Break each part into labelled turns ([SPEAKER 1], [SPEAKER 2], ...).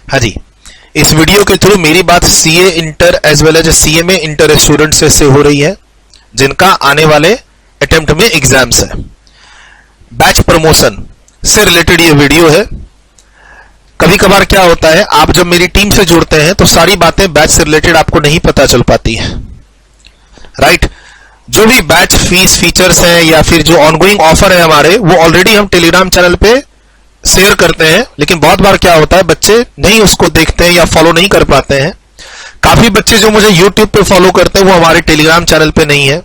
[SPEAKER 1] हाँ जी, इस वीडियो के थ्रू मेरी बात CA inter as well as CMA inter students से हो रही है जिनका आने वाले अटेम्प्ट में एग्जाम्स है। बैच प्रमोशन से रिलेटेड ये वीडियो है। कभी कभार क्या होता है, आप जब मेरी टीम से जुड़ते हैं तो सारी बातें बैच से रिलेटेड आपको नहीं पता चल पाती है, राइट। जो भी बैच फीस फीचर्स हैं या फिर जो ऑनगोइंग ऑफर है हमारे, वो ऑलरेडी हम टेलीग्राम चैनल पे शेयर करते हैं, लेकिन बहुत बार क्या होता है बच्चे नहीं उसको देखते हैं या फॉलो नहीं कर पाते हैं। काफी बच्चे जो मुझे यूट्यूब पे फॉलो करते हैं वो हमारे टेलीग्राम चैनल पे नहीं है,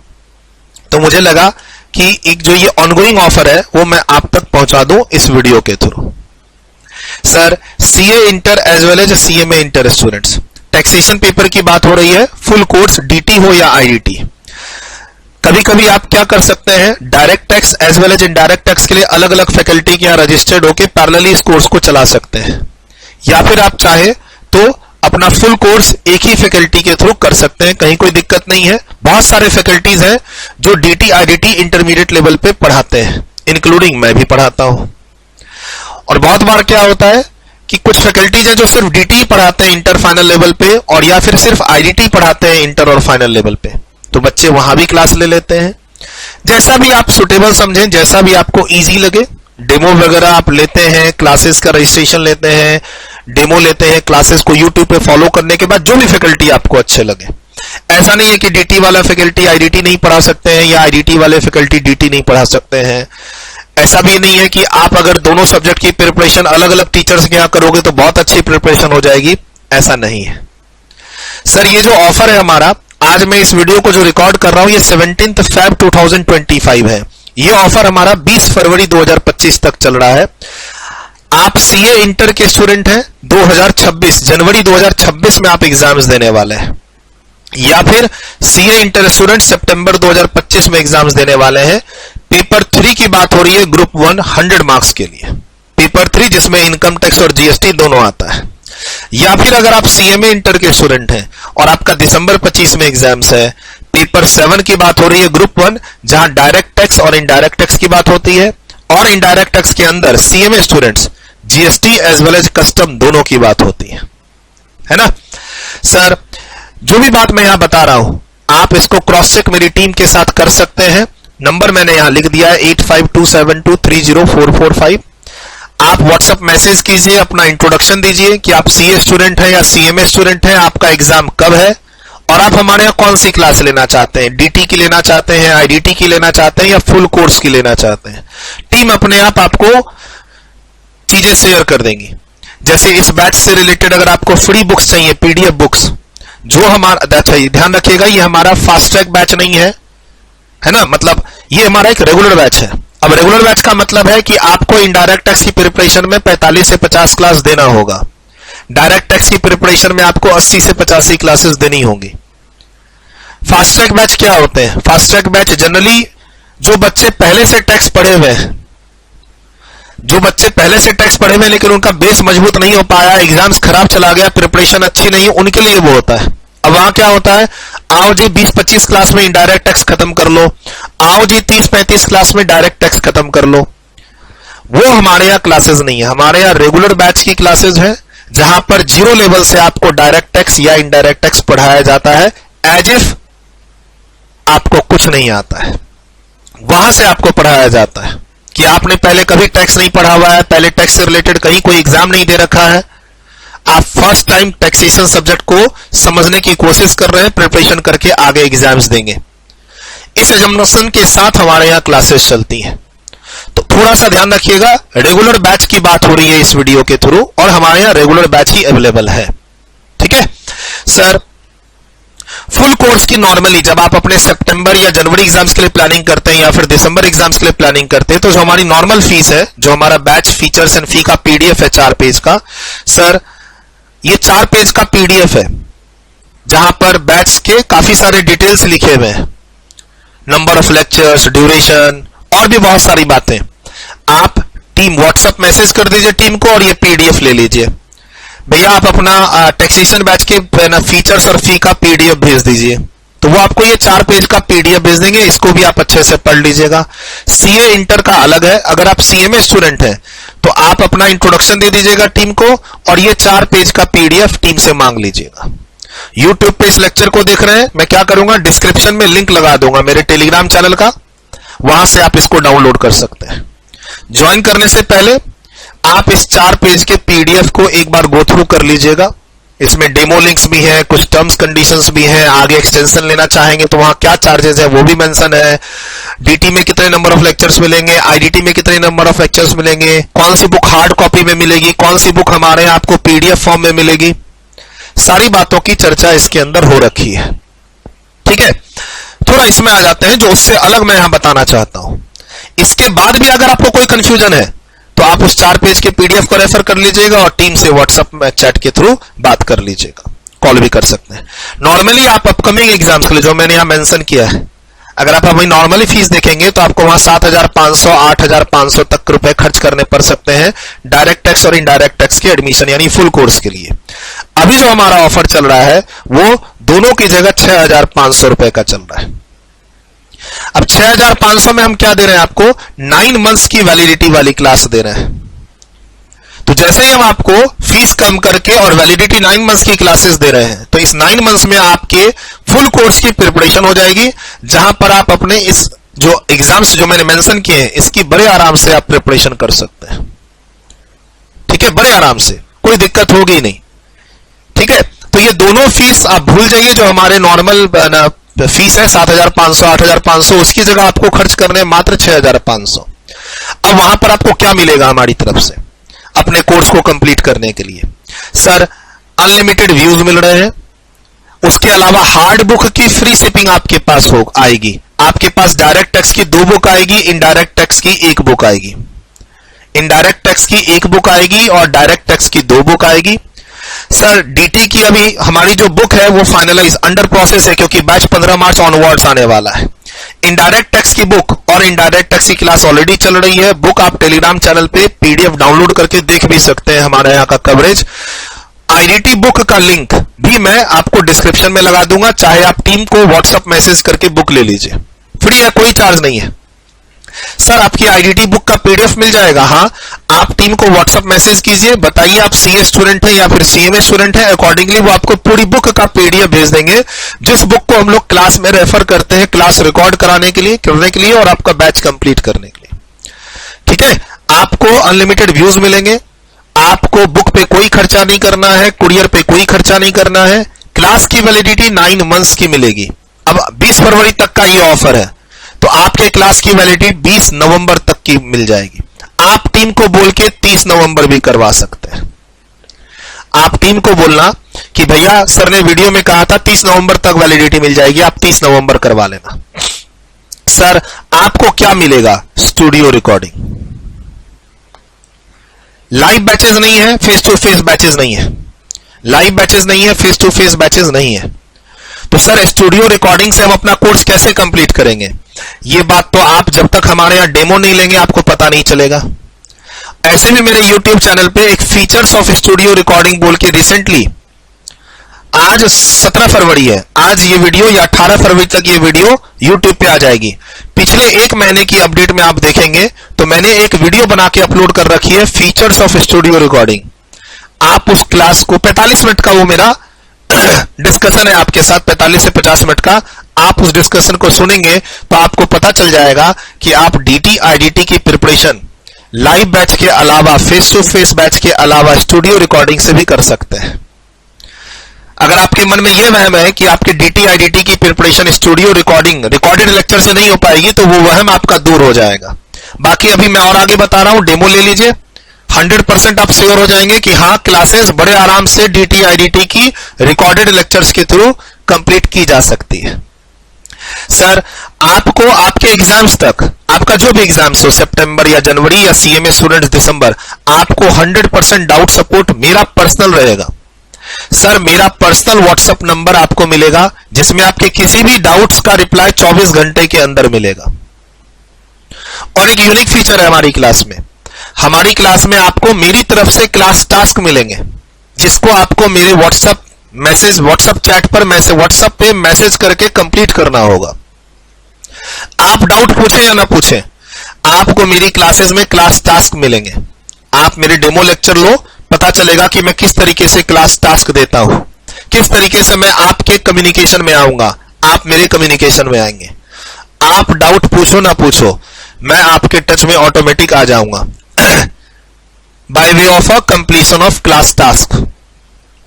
[SPEAKER 1] तो मुझे लगा कि एक जो ये ऑनगोइंग ऑफर है वो मैं आप तक पहुंचा दूं इस वीडियो के through. Sir, CA inter as well as CMA inter students, taxation paper की बात हो रही है, फुल कोर्स डीटी हो या आईडीटी। कभी कभी आप क्या कर सकते हैं, direct tax as well as indirect tax के लिए अलग अलग फैकल्टी के यहाँ रजिस्टर्ड होकर पैरेलली इस कोर्स को चला सकते हैं, या फिर आप चाहे तो अपना फुल कोर्स एक ही फैकल्टी के थ्रू कर सकते हैं, कहीं कोई दिक्कत नहीं है। बहुत सारे फैकल्टीज हैं जो डीटी आईडीटी इंटरमीडिएट लेवल पे पढ़ाते हैं, इंक्लूडिंग मैं भी पढ़ाता हूं। और बहुत बार क्या होता है कि कुछ फैकल्टीज हैं जो सिर्फ डीटी पढ़ाते हैं इंटर फाइनल लेवल पे, और या फिर सिर्फ आईडीटी पढ़ाते हैं इंटर और फाइनल लेवल पे, तो बच्चे वहां भी क्लास ले लेते हैं। जैसा भी आप सुटेबल समझें, जैसा भी आपको इजी लगे, डेमो वगैरह आप लेते हैं, क्लासेस का रजिस्ट्रेशन लेते हैं, डेमो लेते हैं, क्लासेस को यूट्यूब पे फॉलो करने के बाद जो भी फैकल्टी आपको अच्छे लगे। ऐसा नहीं है कि डीटी वाला फैकल्टी आईडीटी नहीं पढ़ा सकते हैं या आईडीटी वाले फैकल्टी डीटी नहीं पढ़ा सकते हैं। ऐसा भी नहीं है कि आप अगर दोनों सब्जेक्ट की प्रिपरेशन अलग अलग टीचर्स के यहाँ करोगे तो बहुत अच्छी प्रिपरेशन हो जाएगी, ऐसा नहीं है। सर, ये जो ऑफर है हमारा, आज मैं इस वीडियो को जो रिकॉर्ड कर रहा हूं ये 17 Feb 2025 है। ये ऑफर हमारा 20 फरवरी 2025 तक चल रहा है। आप सीए इंटर के स्टूडेंट हैं, 2026 जनवरी 2026 में आप एग्जाम्स देने वाले हैं, या फिर सीए इंटर स्टूडेंट सितंबर 2025 में एग्जाम्स देने वाले हैं। पेपर 3 की बात हो रही है, ग्रुप 1 100 मार्क्स के लिए पेपर 3, जिसमें इनकम टैक्स और जीएसटी दोनों आता है। या फिर अगर आप सीएमए इंटर के स्टूडेंट हैं और आपका दिसंबर 25 में एग्जाम्स है, पेपर 7 की बात हो रही है, ग्रुप 1, जहां डायरेक्ट टैक्स और इनडायरेक्ट टैक्स की बात होती है, और इनडायरेक्ट टैक्स के अंदर CMA students GST as well as custom दोनों की बात होती है ना। सर, जो भी बात मैं यहां बता रहा हूं आप इसको क्रॉस चेक मेरी टीम के साथ कर सकते हैं। नंबर मैंने यहां लिख दिया है 8527230445। आप व्हाट्सएप मैसेज कीजिए, अपना इंट्रोडक्शन दीजिए कि आप सीए स्टूडेंट हैं या सीएमए स्टूडेंट हैं, आपका एग्जाम कब है और आप हमारे यहाँ कौन सी क्लास लेना चाहते हैं, डीटी की लेना चाहते हैं, आईडीटी की लेना चाहते हैं या फुल कोर्स की लेना चाहते हैं। टीम अपने आप आपको चीजें शेयर कर देंगी। जैसे इस बैच से रिलेटेड अगर आपको फ्री बुक्स चाहिए, पीडीएफ बुक्स, जो हमारा, अच्छा ध्यान रखिएगा ये हमारा फास्ट ट्रैक बैच नहीं है ना, मतलब ये हमारा एक रेगुलर बैच है। अब रेगुलर बैच का मतलब है कि आपको इनडायरेक्ट टैक्स की प्रिपरेशन में 45 से 50 क्लास देना होगा, डायरेक्ट टैक्स की प्रिपरेशन में आपको 80 से 85 क्लासेस देनी होंगी। फास्ट ट्रैक बैच क्या होते हैं? फास्ट ट्रैक बैच जनरली जो बच्चे पहले से टैक्स पढ़े हुए हैं, लेकिन उनका बेस मजबूत नहीं हो पाया, एग्जाम्स खराब चला गया, प्रिपरेशन अच्छी नहीं है, उनके लिए वो होता है। अब वहां क्या होता है, आओ जी 20-25 क्लास में इनडायरेक्ट टैक्स खत्म कर लो, आओ जी 30-35 क्लास में डायरेक्ट टैक्स खत्म कर लो। वो हमारे यहाँ क्लासेस नहीं है, हमारे यहाँ रेगुलर बैच की क्लासेस है, जहां पर 0 लेवल से आपको डायरेक्ट टैक्स या इनडायरेक्ट टैक्स पढ़ाया जाता है, एज इफ आपको कुछ नहीं आता है। वहां से आपको पढ़ाया जाता है कि आपने पहले कभी टैक्स नहीं पढ़ा हुआ है, पहले टैक्स से रिलेटेड कहीं कोई एग्जाम नहीं दे रखा है, आप फर्स्ट टाइम टैक्सेशन सब्जेक्ट को समझने की कोशिश कर रहे हैं, प्रिपरेशन करके आगे एग्जाम्स देंगे। इस एग्जामिनेशन के साथ हमारे यहाँ क्लासेस चलती हैं, तो थोड़ा सा ध्यान रखिएगा। रेगुलर बैच की बात हो रही है इस वीडियो के थ्रू, और हमारे यहाँ रेगुलर बैच ही अवेलेबल है, ठीक है। सर, फुल कोर्स की नॉर्मली जब आप अपने सितंबर या जनवरी एग्जाम्स के लिए प्लानिंग करते हैं या फिर दिसंबर एग्जाम्स के लिए प्लानिंग करते हैं, तो जो हमारी नॉर्मल फीस है, जो हमारा बैच फीचर्स एंड फी का पीडीएफ है 4 पेज का, सर ये 4 पेज का पीडीएफ है, जहां पर बैच के काफी सारे डिटेल्स लिखे हुए हैं, नंबर ऑफ लेक्चर्स, ड्यूरेशन और भी बहुत सारी बातें। आप टीम व्हाट्सएप मैसेज कर दीजिए टीम को और ये पीडीएफ ले लीजिए। भैया आप अपना टैक्सेशन बैच के फीचर्स और फी का पीडीएफ भेज दीजिए, तो वो आपको ये 4 पेज का पीडीएफ भेज देंगे, इसको भी आप अच्छे से पढ़ लीजिएगा। सीए इंटर का अलग है, अगर आप सीएमए स्टूडेंट हैं तो आप अपना इंट्रोडक्शन दे दीजिएगा टीम को और ये 4 पेज का पीडीएफ टीम से मांग लीजिएगा। YouTube पे इस लेक्चर को देख रहे हैं, मैं क्या करूंगा, डिस्क्रिप्शन में लिंक लगा दूंगा मेरे टेलीग्राम चैनल का, वहां से आप इसको डाउनलोड कर सकते हैं। ज्वाइन करने से पहले आप इस 4 पेज के पीडीएफ को एक बार गो थ्रू कर लीजिएगा। इसमें डेमो लिंक्स भी हैं, कुछ टर्म्स कंडीशंस भी हैं, आगे एक्सटेंशन लेना चाहेंगे तो वहां क्या चार्जेस है वो भी मेंशन है, डीटी में कितने नंबर ऑफ लेक्चर्स मिलेंगे, आईडीटी में कितने नंबर ऑफ लेक्चर्स मिलेंगे, कौन सी बुक हार्ड कॉपी में मिलेगी, कौन सी बुक हमारे यहाँ आपको पीडीएफ फॉर्म में मिलेगी, सारी बातों की चर्चा इसके अंदर हो रखी है। ठीक है, थोड़ा इसमें आ जाते हैं जो उससे अलग मैं यहां बताना चाहता हूं। इसके बाद भी अगर आपको कोई कंफ्यूजन है तो आप उस 4 पेज के पीडीएफ को रेफर कर लीजिएगा और टीम से व्हाट्सएप में चैट के थ्रू बात कर लीजिएगा, कॉल भी कर सकते हैं। नॉर्मली आप अपकमिंग एग्जाम्स के लिए जो मैंने यहां मेंशन किया है, अगर आप अभी नॉर्मली फीस देखेंगे तो आपको वहां 7,500 8,500 तक रुपए खर्च करने पड़ सकते हैं डायरेक्ट टैक्स और इनडायरेक्ट टैक्स के एडमिशन यानी फुल कोर्स के लिए। अभी जो हमारा ऑफर चल रहा है वो दोनों की जगह 6,500 रुपए का चल रहा है। अब 6,500 में हम क्या दे रहे हैं आपको, 9 मंथ्स की वैलिडिटी वाली क्लास दे रहे हैं। तो जैसे ही हम आपको फीस कम करके और वैलिडिटी 9 मंथ्स की क्लासेस दे रहे हैं तो इस 9 मंथ्स में आपके फुल कोर्स की प्रिपरेशन हो जाएगी, जहां पर आप अपने इस जो एग्जाम्स जो मैंने मेंशन किए हैं इसकी बड़े आराम से आप प्रिपरेशन कर सकते हैं। ठीक है, बड़े आराम से, कोई दिक्कत होगी नहीं। ठीक है, तो ये दोनों फीस आप भूल जाइए, जो हमारे नॉर्मल फीस है 7,500 8,500, उसकी जगह आपको खर्च करने हैं मात्र 6,500। अब वहां पर आपको क्या मिलेगा हमारी तरफ से अपने कोर्स को कंप्लीट करने के लिए? सर, अनलिमिटेड व्यूज मिल रहे हैं, उसके अलावा हार्ड बुक की फ्री शिपिंग आपके पास आएगी, आपके पास डायरेक्ट टैक्स की 2 बुक आएगी, इनडायरेक्ट टैक्स की 1 बुक आएगी, इनडायरेक्ट टैक्स की 1 बुक आएगी और डायरेक्ट टैक्स की 2 बुक आएगी। सर, डीटी की अभी हमारी जो बुक है वो फाइनलाइज अंडर प्रोसेस है, क्योंकि बैच 15 मार्च ऑनवर्ड्स आने वाला है। इनडायरेक्ट टैक्स की बुक और इनडायरेक्ट टैक्स की क्लास ऑलरेडी चल रही है। बुक आप टेलीग्राम चैनल पे पीडीएफ डाउनलोड करके देख भी सकते हैं, हमारे यहाँ का कवरेज। आईडीटी बुक का लिंक भी मैं आपको डिस्क्रिप्शन में लगा दूंगा, चाहे आप टीम को व्हाट्सएप मैसेज करके बुक ले लीजिए, फ्री है, कोई चार्ज नहीं है। सर, आपकी आईडीटी बुक का पीडीएफ मिल जाएगा, हाँ, आप टीम को व्हाट्सएप मैसेज कीजिए, बताइए आप सीए स्टूडेंट हैं या फिर सीएमए स्टूडेंट हैं, अकॉर्डिंगली वो आपको पूरी बुक का पीडीएफ भेज देंगे, जिस बुक को हम लोग क्लास में रेफर करते हैं, क्लास रिकॉर्ड करने के लिए और आपका बैच कंप्लीट करने के लिए। ठीक है, आपको अनलिमिटेड व्यूज मिलेंगे, आपको बुक पे कोई खर्चा नहीं करना है, कुरियर पे कोई खर्चा नहीं करना है, क्लास की वैलिडिटी 9 मंथ्स की मिलेगी। अब 20 फरवरी तक का ये ऑफर है, तो आपके क्लास की वैलिडिटी 20 नवंबर तक की मिल जाएगी। आप टीम को बोल के 30 नवंबर भी करवा सकते हैं। आप टीम को बोलना कि भैया सर ने वीडियो में कहा था 30 नवंबर तक वैलिडिटी मिल जाएगी, आप 30 नवंबर करवा लेना। सर, आपको क्या मिलेगा? स्टूडियो रिकॉर्डिंग, लाइव बैचेस नहीं है, फेस टू फेस बैचेस नहीं है, लाइव बैचेस नहीं है, फेस टू फेस बैचेस नहीं है। तो सर, स्टूडियो रिकॉर्डिंग से हम अपना कोर्स कैसे कंप्लीट करेंगे? ये बात तो आप जब तक हमारे यहां डेमो नहीं लेंगे आपको पता नहीं चलेगा। ऐसे भी मेरे YouTube चैनल पे एक फीचर्स ऑफ स्टूडियो रिकॉर्डिंग बोल के रिसेंटली, आज 17 फरवरी है, आज ये वीडियो या 18 फरवरी तक ये वीडियो YouTube पे आ जाएगी। पिछले 1 महीने की अपडेट में आप देखेंगे तो मैंने एक वीडियो बना के अपलोड कर रखी है, फीचर्स ऑफ स्टूडियो रिकॉर्डिंग। आप उस क्लास को 45 मिनट का वो मेरा डिस्कशन है आपके साथ, 45 से 50 मिनट का, आप उस डिस्कशन को सुनेंगे तो आपको पता चल जाएगा कि आप डीटी आईडीटी की प्रिपरेशन लाइव बैच के अलावा, फेस टू फेस बैच के अलावा स्टूडियो रिकॉर्डिंग से भी कर सकते हैं। अगर आपके मन में यह वहम है कि आपके डीटी आईडीटी की preparation studio recording recorded lecture से नहीं हो पाएगी, तो वो वहम आपका दूर हो जाएगा। बाकी अभी मैं और आगे बता रहा हूं, डेमो ले लीजिए, 100% आप श्योर हो जाएंगे कि हाँ, क्लासेस बड़े आराम से डीटी आईडीटी की रिकॉर्डेड लेक्चर्स के थ्रू कंप्लीट की जा सकती है। सर, आपको आपके एग्जाम्स तक, आपका जो भी एग्जाम्स हो, सितंबर या जनवरी या सीएमए स्टूडेंट्स दिसंबर, आपको 100% डाउट सपोर्ट मेरा पर्सनल रहेगा। सर, मेरा पर्सनल व्हाट्सएप नंबर आपको मिलेगा, जिसमें आपके किसी भी डाउट्स का रिप्लाई 24 घंटे के अंदर मिलेगा। और एक यूनिक फीचर है हमारी क्लास में, हमारी क्लास में आपको मेरी तरफ से क्लास टास्क मिलेंगे, जिसको आपको मेरे व्हाट्सएप चैट पर व्हाट्सएप पे मैसेज करके कंप्लीट करना होगा। आप डाउट पूछें या ना पूछें, आपको मेरी क्लासेस में क्लास टास्क मिलेंगे। आप मेरे डेमो लेक्चर लो, पता चलेगा कि मैं किस तरीके से क्लास टास्क देता हूं, किस तरीके से मैं आपके कम्युनिकेशन में आऊंगा, आप मेरे कम्युनिकेशन में आएंगे। आप डाउट पूछो ना पूछो, मैं आपके टच में ऑटोमेटिक आ जाऊंगा by way of a completion of class task.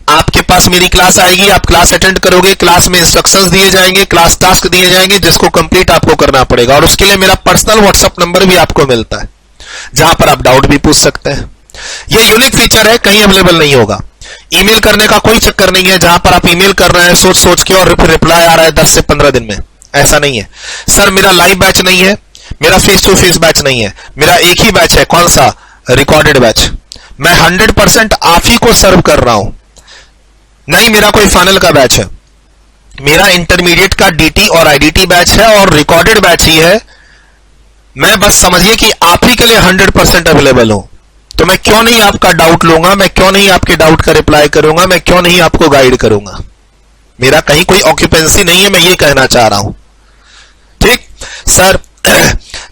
[SPEAKER 1] आपके पास मेरी क्लास आएगी, आप क्लास अटेंड करोगे, क्लास में इंस्ट्रक्शंस दिए जाएंगे, क्लास टास्क दिए जाएंगे, जिसको कंप्लीट आपको करना पड़ेगा। और उसके लिए मेरा पर्सनल व्हाट्सएप नंबर भी आपको मिलता है, जहां पर आप डाउट भी पूछ सकते हैं। यह यूनिक फीचर है, कहीं अवेलेबल नहीं होगा। ईमेल करने का कोई चक्कर नहीं है, जहां पर आप ईमेल कर रहे हैं सोच सोच के और फिर रिप्लाई आ रहा है 10 से 15 दिन में, ऐसा नहीं है। सर मेरा लाइव बैच नहीं है, मेरा फेस टू फेस बैच नहीं है, मेरा एक ही बैच है। कौन सा? Recorded batch. मैं 100% आप ही को सर्व कर रहा हूं, नहीं मेरा कोई फाइनल का बैच है। मेरा इंटरमीडिएट का डीटी और आईडीटी बैच है और रिकॉर्डेड बैच ही है। मैं बस समझिए कि आप ही के लिए 100% अवेलेबल हूं, तो मैं क्यों नहीं आपका डाउट लूंगा, मैं क्यों नहीं आपके डाउट का रिप्लाई करूंगा, मैं क्यों नहीं आपको गाइड करूंगा। मेरा कहीं कोई ऑक्यूपेंसी नहीं है, मैं ये कहना चाह रहा हूं। ठीक सर,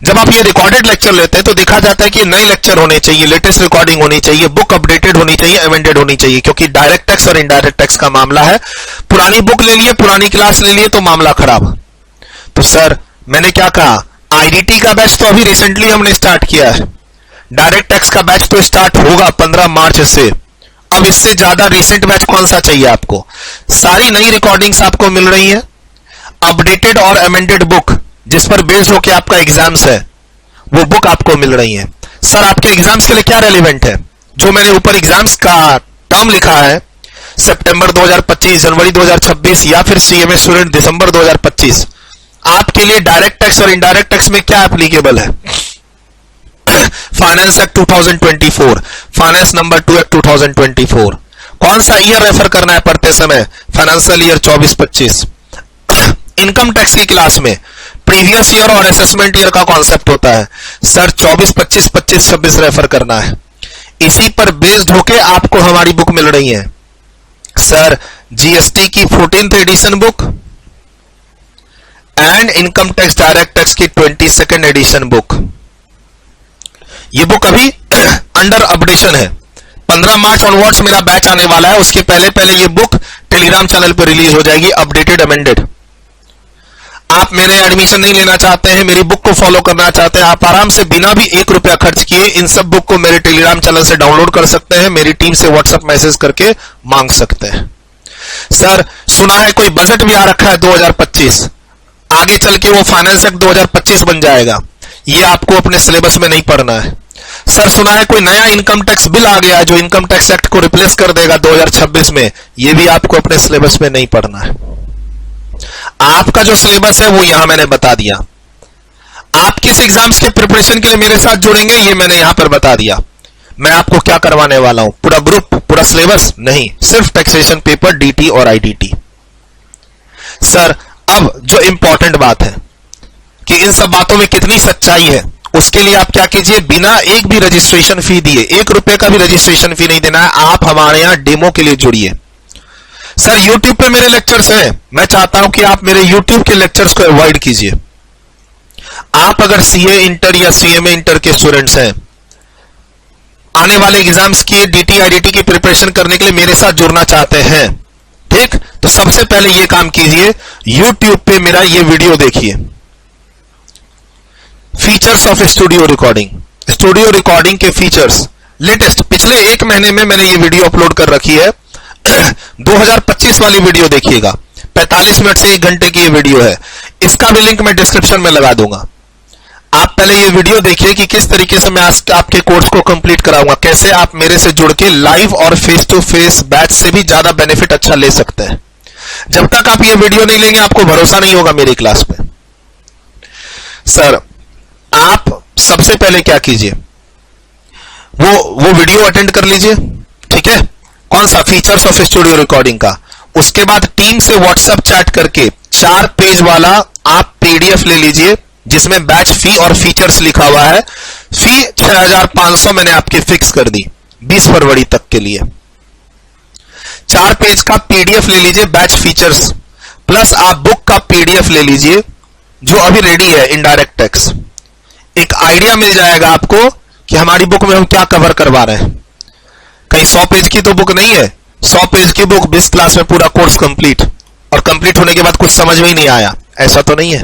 [SPEAKER 1] जब आप ये रिकॉर्डेड लेक्चर लेते हैं तो देखा जाता है कि नए लेक्चर होने चाहिए, लेटेस्ट रिकॉर्डिंग होनी चाहिए, बुक अपडेटेड होनी चाहिए, अमेंडेड होनी चाहिए, क्योंकि डायरेक्ट टैक्स और इनडायरेक्ट टैक्स का मामला है। पुरानी बुक ले लिए, पुरानी क्लास ले लिए तो मामला खराब। तो सर मैंने क्या कहा, आईडीटी का बैच तो अभी रिसेंटली हमने स्टार्ट किया है, डायरेक्ट टैक्स का बैच तो स्टार्ट होगा 15 मार्च से। अब इससे ज्यादा रिसेंट बैच कौन सा चाहिए आपको? सारी नई रिकॉर्डिंग्स आपको मिल रही है, अपडेटेड और अमेंडेड बुक जिस पर बेस्ड होकर आपका एग्जाम्स है, वो बुक आपको मिल रही है। सर आपके एग्जाम्स के लिए क्या रेलिवेंट है? जो मैंने ऊपर एग्जाम्स का टर्म लिखा है, सितंबर 2025, जनवरी 2026 या फिर सीएमए स्टूडेंट दिसंबर 2025, आपके लिए डायरेक्ट टैक्स और इनडायरेक्ट टैक्स में क्या एप्लीकेबल है? Finance act 2024, finance number 2 act 2024। कौन सा ईयर रेफर करना है पढ़ते समय? Financial year 24-25। इनकम टैक्स की क्लास में प्रीवियस ईयर और असेसमेंट ईयर का कॉन्सेप्ट होता है। सर 24-25, 25-26 रेफर करना है। इसी पर बेस्ड होके आपको हमारी बुक मिल रही है। सर जीएसटी की 14th addition book and income tax direct tax की 22nd एडिशन बुक। ये बुक अभी अंडर अपडेशन है। 15 मार्च ऑनवर्ड्स मेरा बैच आने वाला है, उसके पहले पहले ये बुक टेलीग्राम चैनल पर रिलीज हो जाएगी, अपडेटेड अमेंडेड। आप मेरे एडमिशन नहीं लेना चाहते हैं, मेरी बुक को फॉलो करना चाहते हैं, आप आराम से बिना भी 1 रुपया खर्च किए इन सब बुक को मेरे टेलीग्राम चैनल से डाउनलोड कर सकते हैं, मेरी टीम से व्हाट्सएप मैसेज करके मांग सकते हैं। सर सुना है कोई बजट भी आ रखा है 2025, आगे चल के वो फाइनेंस एक्ट 2025 बन जाएगा, ये आपको अपने सिलेबस में नहीं पढ़ना है। सर सुना है कोई नया इनकम टैक्स बिल आ गया है जो इनकम टैक्स एक्ट को रिप्लेस कर देगा 2026 में, ये भी आपको अपने सिलेबस में नहीं पढ़ना है। आपका जो सिलेबस है वो यहां मैंने बता दिया। आप किस एग्जाम्स के प्रिपरेशन के लिए मेरे साथ जुड़ेंगे ये मैंने यहां पर बता दिया। मैं आपको क्या करवाने वाला हूं, पूरा ग्रुप, पूरा सिलेबस नहीं, सिर्फ टैक्सेशन पेपर, डीटी और आईडीटी। सर अब जो इंपॉर्टेंट बात है कि इन सब बातों में कितनी सच्चाई है, उसके लिए आप क्या कीजिए, बिना एक भी रजिस्ट्रेशन फी दिए, 1 रुपए का भी रजिस्ट्रेशन फी नहीं देना है, आप हमारे यहां डेमो के लिए जुड़िए। सर YouTube पे मेरे लेक्चर्स हैं, मैं चाहता हूं कि आप मेरे YouTube के लेक्चर्स को अवॉइड कीजिए। आप अगर सीए इंटर या सीएमए इंटर के स्टूडेंट्स हैं, आने वाले एग्जाम्स की डीटी आईडीटी की प्रिपरेशन करने के लिए मेरे साथ जुड़ना चाहते हैं, ठीक, तो सबसे पहले ये काम कीजिए, YouTube पे मेरा ये वीडियो देखिए, features of studio recording. Studio recording के फीचर्स लेटेस्ट पिछले 1 महीने में मैंने ये वीडियो अपलोड कर रखी है। 2025 वाली वीडियो देखिएगा, 45 मिनट से 1 घंटे की ये वीडियो है, इसका भी लिंक मैं डिस्क्रिप्शन में लगा दूंगा। आप पहले ये वीडियो देखिए कि किस तरीके से मैं आपके कोर्स को कंप्लीट कराऊंगा, कैसे आप मेरे से जुड़ के लाइव और फेस टू फेस बैच से भी ज्यादा बेनिफिट अच्छा ले सकते हैं। जब तक आप ये वीडियो नहीं लेंगे आपको भरोसा नहीं होगा मेरी क्लास पे। सर आप सबसे पहले क्या कीजिए, वो वीडियो अटेंड कर लीजिए, ठीक है, कौन सा, फीचर्स ऑफ स्टूडियो रिकॉर्डिंग का। उसके बाद टीम से व्हाट्सएप चैट करके 4 पेज वाला आप पीडीएफ ले लीजिए जिसमें बैच फी और फीचर्स लिखा हुआ है। फी 6500 मैंने आपकी फिक्स कर दी 20 फरवरी तक के लिए। 4 पेज का पीडीएफ ले लीजिए बैच फीचर्स, प्लस आप बुक का पीडीएफ ले लीजिए जो अभी रेडी है, इनडायरेक्ट टैक्स। एक आइडिया मिल जाएगा आपको कि हमारी बुक में हम क्या कवर करवा रहे हैं। कहीं 100 पेज की तो बुक नहीं है, 100 पेज की बुक 20 क्लास में पूरा कोर्स कंप्लीट, और कंप्लीट होने के बाद कुछ समझ में ही नहीं आया, ऐसा तो नहीं है।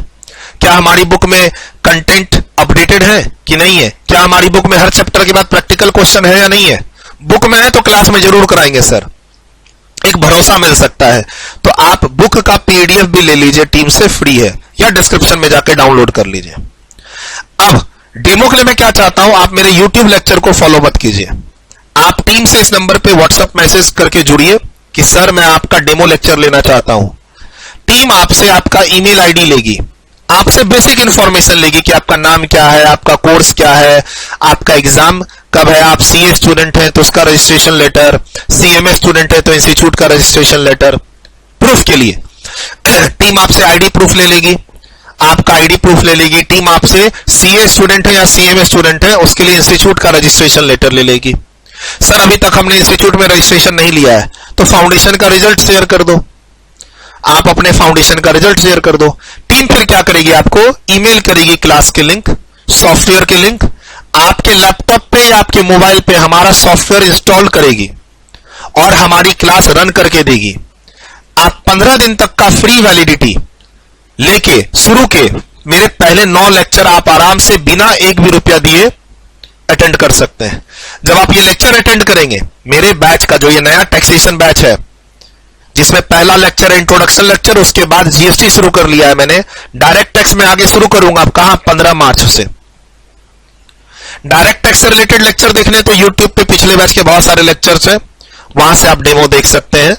[SPEAKER 1] क्या हमारी बुक में कंटेंट अपडेटेड है कि नहीं है? क्या हमारी बुक में हर चैप्टर के बाद प्रैक्टिकल क्वेश्चन है या नहीं है? बुक में है तो क्लास में जरूर कराएंगे सर, एक भरोसा मिल सकता है। तो आप बुक का पीडीएफ भी ले लीजिए, टीम से फ्री है, या डिस्क्रिप्शन में जाकर डाउनलोड कर लीजिए। अब डेमो के लिए मैं क्या चाहता हूं, आप मेरे यूट्यूब लेक्चर को फॉलो मत कीजिए, आप टीम से इस नंबर पे व्हाट्सएप मैसेज करके जुड़िए कि सर मैं आपका डेमो लेक्चर लेना चाहता हूं। टीम आपसे आपका ईमेल आईडी लेगी, आपसे बेसिक इंफॉर्मेशन लेगी कि आपका नाम क्या है, आपका कोर्स क्या है, आपका एग्जाम कब है, आप सीए स्टूडेंट हैं तो उसका रजिस्ट्रेशन लेटर, सीएमए स्टूडेंट है तो इंस्टीट्यूट का रजिस्ट्रेशन लेटर। प्रूफ के लिए टीम आपसे आईडी प्रूफ ले लेगी, आपका आईडी प्रूफ ले लेगी। टीम आपसे सीए स्टूडेंट है या सीएमए स्टूडेंट है, उसके लिए इंस्टीट्यूट का रजिस्ट्रेशन लेटर ले लेगी। सर अभी तक हमने इंस्टीट्यूट में रजिस्ट्रेशन नहीं लिया है, तो फाउंडेशन का रिजल्ट शेयर कर दो, आप अपने फाउंडेशन का रिजल्ट शेयर कर दो। टीम फिर क्या करेगी, आपको ईमेल करेगी क्लास के लिंक, सॉफ्टवेयर के लिंक, आपके लैपटॉप पे या आपके मोबाइल पे हमारा सॉफ्टवेयर इंस्टॉल करेगी और हमारी क्लास रन करके देगी। आप 15 दिन तक का फ्री वैलिडिटी लेके शुरू के मेरे पहले 9 लेक्चर आप आराम से बिना एक भी रुपया दिए अटेंड कर सकते हैं। जब आप ये लेक्चर अटेंड करेंगे मेरे बैच का, जो ये नया टैक्सेशन बैच है, जिसमें पहला लेक्चर है इंट्रोडक्शन लेक्चर, उसके बाद जीएसटी शुरू कर लिया है मैंने, डायरेक्ट टैक्स में आगे शुरू करूंगा। अब कहां, 15 मार्च से। डायरेक्ट टैक्स से रिलेटेड लेक्चर देखने तो यूट्यूब पे पिछले बैच के बहुत सारे लेक्चर्स हैं, वहां से आप डेमो देख सकते हैं।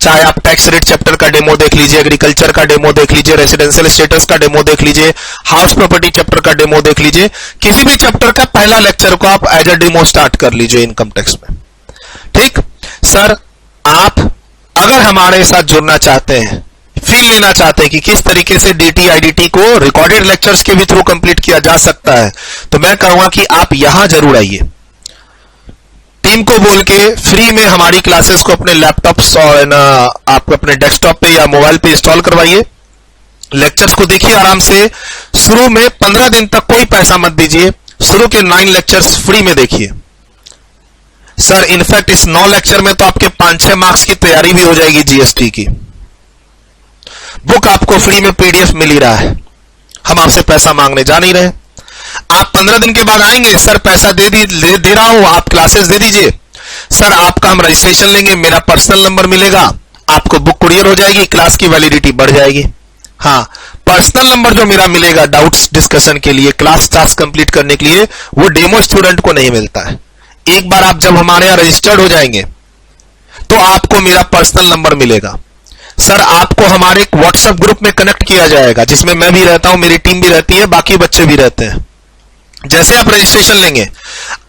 [SPEAKER 1] चाहे आप टैक्स रेट चैप्टर का डेमो देख लीजिए, एग्रीकल्चर का डेमो देख लीजिए, रेसिडेंशियल स्टेटस का डेमो देख लीजिए, हाउस प्रॉपर्टी चैप्टर का डेमो देख लीजिए, किसी भी चैप्टर का पहला लेक्चर को आप एज अ डेमो स्टार्ट कर लीजिए इनकम टैक्स में। ठीक सर, आप अगर हमारे साथ जुड़ना चाहते हैं, फील लेना चाहते हैं कि किस तरीके से डीटी आईडीटी को रिकॉर्डेड लेक्चर्स के भी थ्रू कंप्लीट किया जा सकता है, तो मैं कहूंगा कि आप यहां जरूर आइए। टीम को बोल के फ्री में हमारी क्लासेस को अपने लैपटॉप आप अपने डेस्कटॉप पे या मोबाइल पे इंस्टॉल करवाइए, लेक्चर्स को देखिए आराम से। शुरू में 15 दिन तक कोई पैसा मत दीजिए, शुरू के 9 लेक्चर्स फ्री में देखिए। सर इनफैक्ट इस 9 लेक्चर में तो आपके 5-6 मार्क्स की तैयारी भी हो जाएगी जीएसटी की। बुक आपको फ्री में पीडीएफ मिल ही रहा है, हम आपसे पैसा मांगने जा नहीं रहे। आप 15 दिन के बाद आएंगे, सर पैसा दे रहा हूं, आप क्लासेस दे दीजिए। सर आपका हम रजिस्ट्रेशन लेंगे, मेरा पर्सनल नंबर मिलेगा, आपको बुक कुरियर हो जाएगी, क्लास की वैलिडिटी बढ़ जाएगी। हाँ, पर्सनल नंबर जो मेरा मिलेगा डाउट्स डिस्कशन के लिए, क्लास टास्क कंप्लीट करने के लिए, वो डेमो स्टूडेंट को नहीं मिलता है। एक बार आप जब हमारे यहां रजिस्टर्ड हो जाएंगे तो आपको मेरा पर्सनल नंबर मिलेगा। सर आपको हमारे एक व्हाट्सएप ग्रुप में कनेक्ट किया जाएगा, जिसमें मैं भी रहता हूं, मेरी टीम भी रहती है, बाकी बच्चे भी रहते हैं। जैसे आप रजिस्ट्रेशन लेंगे,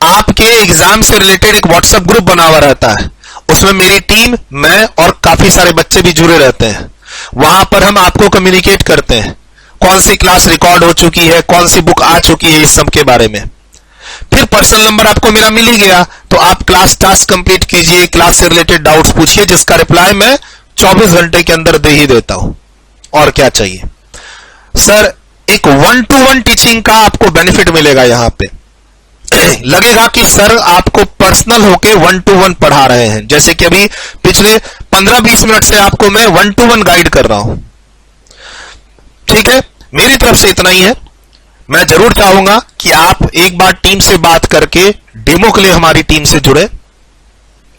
[SPEAKER 1] आपके एग्जाम से रिलेटेड एक व्हाट्सएप ग्रुप बना हुआ रहता है, उसमें मेरी टीम, मैं और काफी सारे बच्चे भी जुड़े रहते हैं। वहां पर हम आपको कम्युनिकेट करते हैं कौन सी क्लास रिकॉर्ड हो चुकी है, कौन सी बुक आ चुकी है, इस सब के बारे में। फिर पर्सनल नंबर आपको मेरा मिल ही गया, तो आप क्लास टास्क कंप्लीट कीजिए, क्लास से रिलेटेड डाउट्स पूछिए, जिसका रिप्लाई मैं 24 घंटे के अंदर दे ही देता हूं। और क्या चाहिए सर, एक 1-to-1 टीचिंग का आपको बेनिफिट मिलेगा। यहां पे लगेगा कि सर आपको पर्सनल होके 1-to-1 पढ़ा रहे हैं, जैसे कि अभी पिछले 15-20 मिनट से आपको मैं 1-to-1 गाइड कर रहा हूं। ठीक है, मेरी तरफ से इतना ही है। मैं जरूर चाहूंगा कि आप एक बार टीम से बात करके डेमो के लिए हमारी टीम से जुड़े,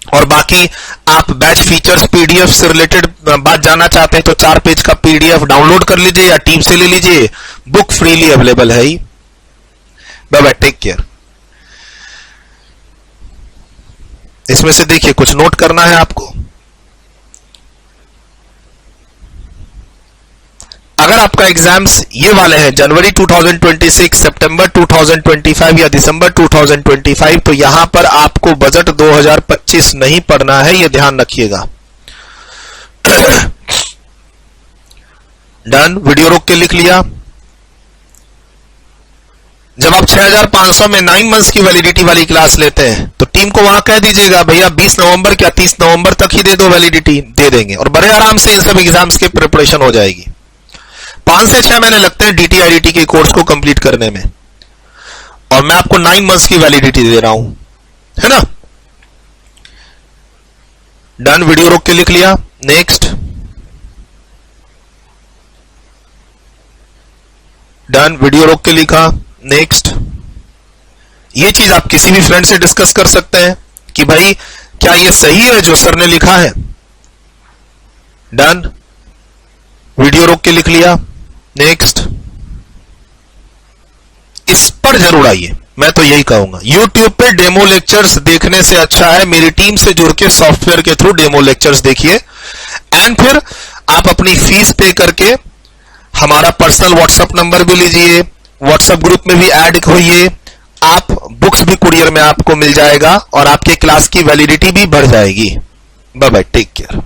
[SPEAKER 1] और बाकी आप बैच फीचर्स पीडीएफ से रिलेटेड बात जानना चाहते हैं तो 4 पेज का पीडीएफ डाउनलोड कर लीजिए या टीम से ले लीजिए, बुक फ्रीली अवेलेबल है ही। Bye bye, take care. इसमें से देखिए कुछ नोट करना है आपको। अगर आपका एग्जाम्स ये वाले हैं जनवरी 2026, सितंबर 2025 या दिसंबर 2025, तो यहां पर आपको बजट 2025 नहीं पढ़ना है, ये ध्यान रखिएगा। डन, वीडियो रोक के लिख लिया। जब आप 6500 में 9 मंथ्स की वैलिडिटी वाली क्लास लेते हैं तो टीम को वहां कह दीजिएगा भैया 20 नवंबर क्या 30 नवंबर तक ही दे दो, वैलिडिटी दे देंगे, और बड़े आराम से इन सब एग्जाम्स की प्रिपरेशन हो जाएगी। 5 से 6 महीने लगते हैं डीटी आईडीटी के कोर्स को कंप्लीट करने में, और मैं आपको 9 मंथ्स की वैलिडिटी दे रहा हूं, है ना। डन, वीडियो रोक के लिख लिया। नेक्स्ट, डन, वीडियो रोक के लिखा। नेक्स्ट, ये चीज आप किसी भी फ्रेंड से डिस्कस कर सकते हैं कि भाई क्या ये सही है जो सर ने लिखा है। डन, वीडियो रोक के लिख लिया। नेक्स्ट, इस पर जरूर आइए, मैं तो यही कहूंगा। YouTube पे डेमो लेक्चर्स देखने से अच्छा है मेरी टीम से जुड़ के सॉफ्टवेयर के थ्रू डेमो लेक्चर्स देखिए, एंड फिर आप अपनी फीस पे करके हमारा पर्सनल व्हाट्सएप नंबर भी लीजिए, व्हाट्सएप ग्रुप में भी ऐड होइए, आप बुक्स भी कुरियर में आपको मिल जाएगा और आपके क्लास की वैलिडिटी भी बढ़ जाएगी। Bye bye, take care.